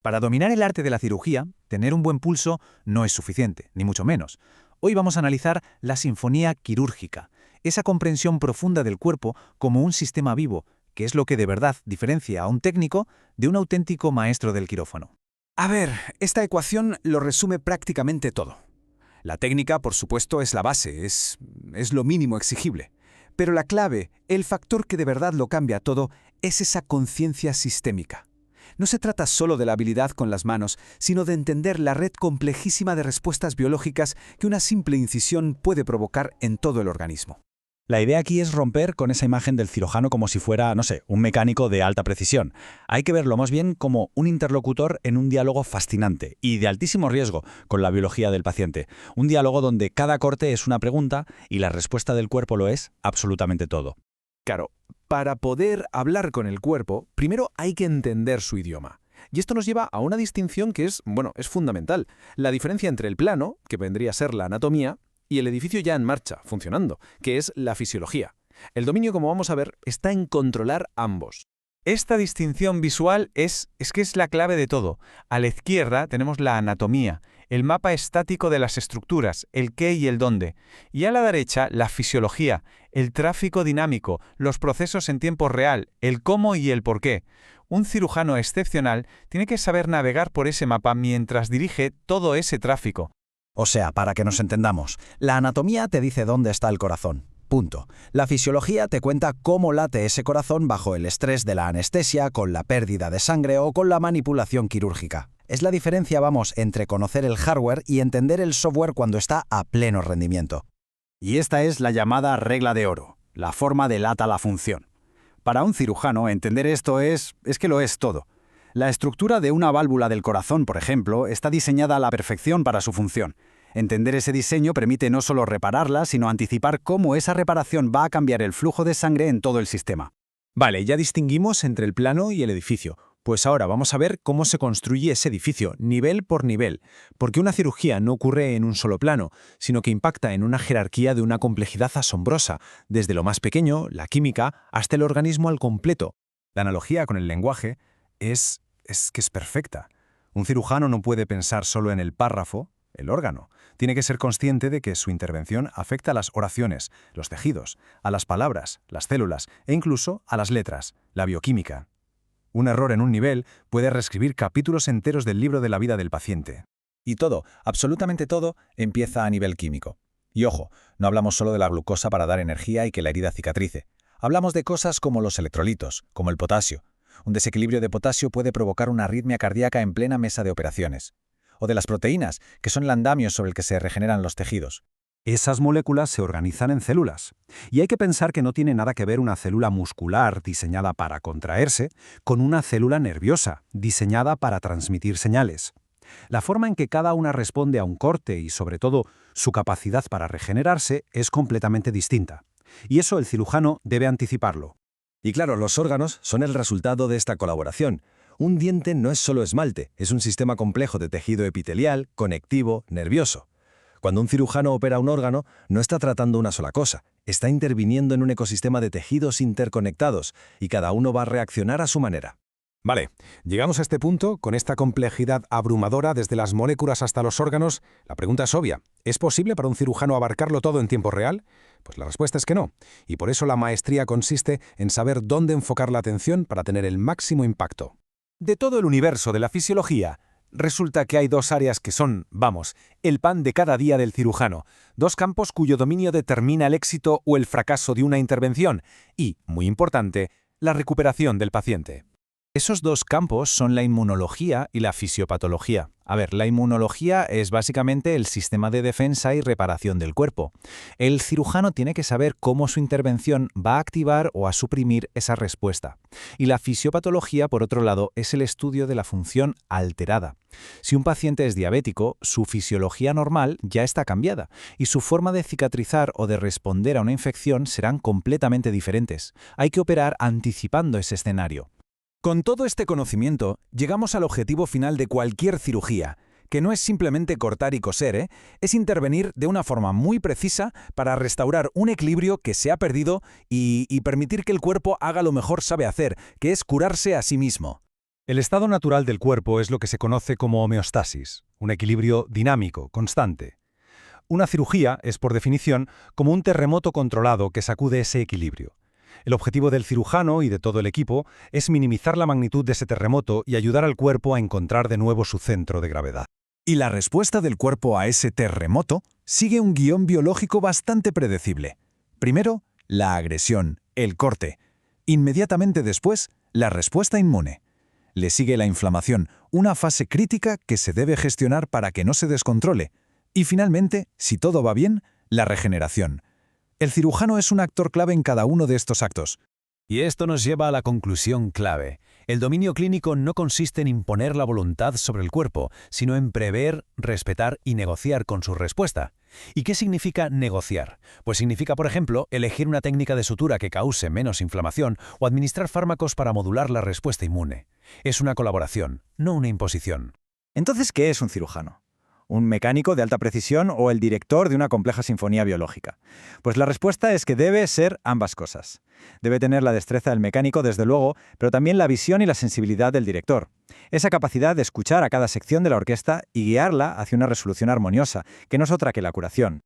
Para dominar el arte de la cirugía, tener un buen pulso no es suficiente, ni mucho menos. Hoy vamos a analizar la sinfonía quirúrgica, esa comprensión profunda del cuerpo como un sistema vivo, que es lo que de verdad diferencia a un técnico de un auténtico maestro del quirófano. A ver, esta ecuación lo resume prácticamente todo. La técnica, por supuesto, es la base, es lo mínimo exigible. Pero la clave, el factor que de verdad lo cambia todo, es esa conciencia sistémica. No se trata solo de la habilidad con las manos, sino de entender la red complejísima de respuestas biológicas que una simple incisión puede provocar en todo el organismo. La idea aquí es romper con esa imagen del cirujano como si fuera, no sé, un mecánico de alta precisión. Hay que verlo más bien como un interlocutor en un diálogo fascinante y de altísimo riesgo con la biología del paciente. Un diálogo donde cada corte es una pregunta y la respuesta del cuerpo lo es absolutamente todo. Claro, para poder hablar con el cuerpo, primero hay que entender su idioma. Y esto nos lleva a una distinción que es fundamental. La diferencia entre el plano, que vendría a ser la anatomía, y el edificio ya en marcha, funcionando, que es la fisiología. El dominio, como vamos a ver, está en controlar ambos. Esta distinción visual es la clave de todo. A la izquierda tenemos la anatomía, el mapa estático de las estructuras, el qué y el dónde. Y a la derecha, la fisiología, el tráfico dinámico, los procesos en tiempo real, el cómo y el por qué. Un cirujano excepcional tiene que saber navegar por ese mapa mientras dirige todo ese tráfico. O sea, para que nos entendamos, la anatomía te dice dónde está el corazón. Punto. La fisiología te cuenta cómo late ese corazón bajo el estrés de la anestesia, con la pérdida de sangre o con la manipulación quirúrgica. Es la diferencia, entre conocer el hardware y entender el software cuando está a pleno rendimiento. Y esta es la llamada regla de oro, la forma delata la función. Para un cirujano, entender esto es que lo es todo. La estructura de una válvula del corazón, por ejemplo, está diseñada a la perfección para su función. Entender ese diseño permite no solo repararla, sino anticipar cómo esa reparación va a cambiar el flujo de sangre en todo el sistema. Vale, ya distinguimos entre el plano y el edificio. Pues ahora vamos a ver cómo se construye ese edificio, nivel por nivel, porque una cirugía no ocurre en un solo plano, sino que impacta en una jerarquía de una complejidad asombrosa, desde lo más pequeño, la química, hasta el organismo al completo. La analogía con el lenguaje es perfecta. Un cirujano no puede pensar solo en el párrafo, el órgano. Tiene que ser consciente de que su intervención afecta a las oraciones, los tejidos, a las palabras, las células e incluso a las letras, la bioquímica. Un error en un nivel puede reescribir capítulos enteros del libro de la vida del paciente. Y todo, absolutamente todo, empieza a nivel químico. Y ojo, no hablamos solo de la glucosa para dar energía y que la herida cicatrice. Hablamos de cosas como los electrolitos, como el potasio. Un desequilibrio de potasio puede provocar una arritmia cardíaca en plena mesa de operaciones. O de las proteínas, que son el andamio sobre el que se regeneran los tejidos. Esas moléculas se organizan en células. Y hay que pensar que no tiene nada que ver una célula muscular diseñada para contraerse con una célula nerviosa diseñada para transmitir señales. La forma en que cada una responde a un corte y, sobre todo, su capacidad para regenerarse es completamente distinta. Y eso el cirujano debe anticiparlo. Y claro, los órganos son el resultado de esta colaboración. Un diente no es solo esmalte, es un sistema complejo de tejido epitelial, conectivo, nervioso. Cuando un cirujano opera un órgano, no está tratando una sola cosa, está interviniendo en un ecosistema de tejidos interconectados y cada uno va a reaccionar a su manera. Vale, llegamos a este punto, con esta complejidad abrumadora desde las moléculas hasta los órganos. La pregunta es obvia, ¿es posible para un cirujano abarcarlo todo en tiempo real? Pues la respuesta es que no, y por eso la maestría consiste en saber dónde enfocar la atención para tener el máximo impacto. De todo el universo de la fisiología, resulta que hay dos áreas que son, el pan de cada día del cirujano, dos campos cuyo dominio determina el éxito o el fracaso de una intervención y, muy importante, la recuperación del paciente. Esos dos campos son la inmunología y la fisiopatología. La inmunología es básicamente el sistema de defensa y reparación del cuerpo. El cirujano tiene que saber cómo su intervención va a activar o a suprimir esa respuesta. Y la fisiopatología, por otro lado, es el estudio de la función alterada. Si un paciente es diabético, su fisiología normal ya está cambiada y su forma de cicatrizar o de responder a una infección serán completamente diferentes. Hay que operar anticipando ese escenario. Con todo este conocimiento, llegamos al objetivo final de cualquier cirugía, que no es simplemente cortar y coser, es intervenir de una forma muy precisa para restaurar un equilibrio que se ha perdido y permitir que el cuerpo haga lo mejor sabe hacer, que es curarse a sí mismo. El estado natural del cuerpo es lo que se conoce como homeostasis, un equilibrio dinámico, constante. Una cirugía es, por definición, como un terremoto controlado que sacude ese equilibrio. El objetivo del cirujano y de todo el equipo es minimizar la magnitud de ese terremoto y ayudar al cuerpo a encontrar de nuevo su centro de gravedad. Y la respuesta del cuerpo a ese terremoto sigue un guión biológico bastante predecible. Primero, la agresión, el corte. Inmediatamente después, la respuesta inmune. Le sigue la inflamación, una fase crítica que se debe gestionar para que no se descontrole. Y finalmente, si todo va bien, la regeneración. El cirujano es un actor clave en cada uno de estos actos. Y esto nos lleva a la conclusión clave. El dominio clínico no consiste en imponer la voluntad sobre el cuerpo, sino en prever, respetar y negociar con su respuesta. ¿Y qué significa negociar? Pues significa, por ejemplo, elegir una técnica de sutura que cause menos inflamación o administrar fármacos para modular la respuesta inmune. Es una colaboración, no una imposición. Entonces, ¿qué es un cirujano? ¿Un mecánico de alta precisión o el director de una compleja sinfonía biológica? Pues la respuesta es que debe ser ambas cosas. Debe tener la destreza del mecánico, desde luego, pero también la visión y la sensibilidad del director. Esa capacidad de escuchar a cada sección de la orquesta y guiarla hacia una resolución armoniosa, que no es otra que la curación.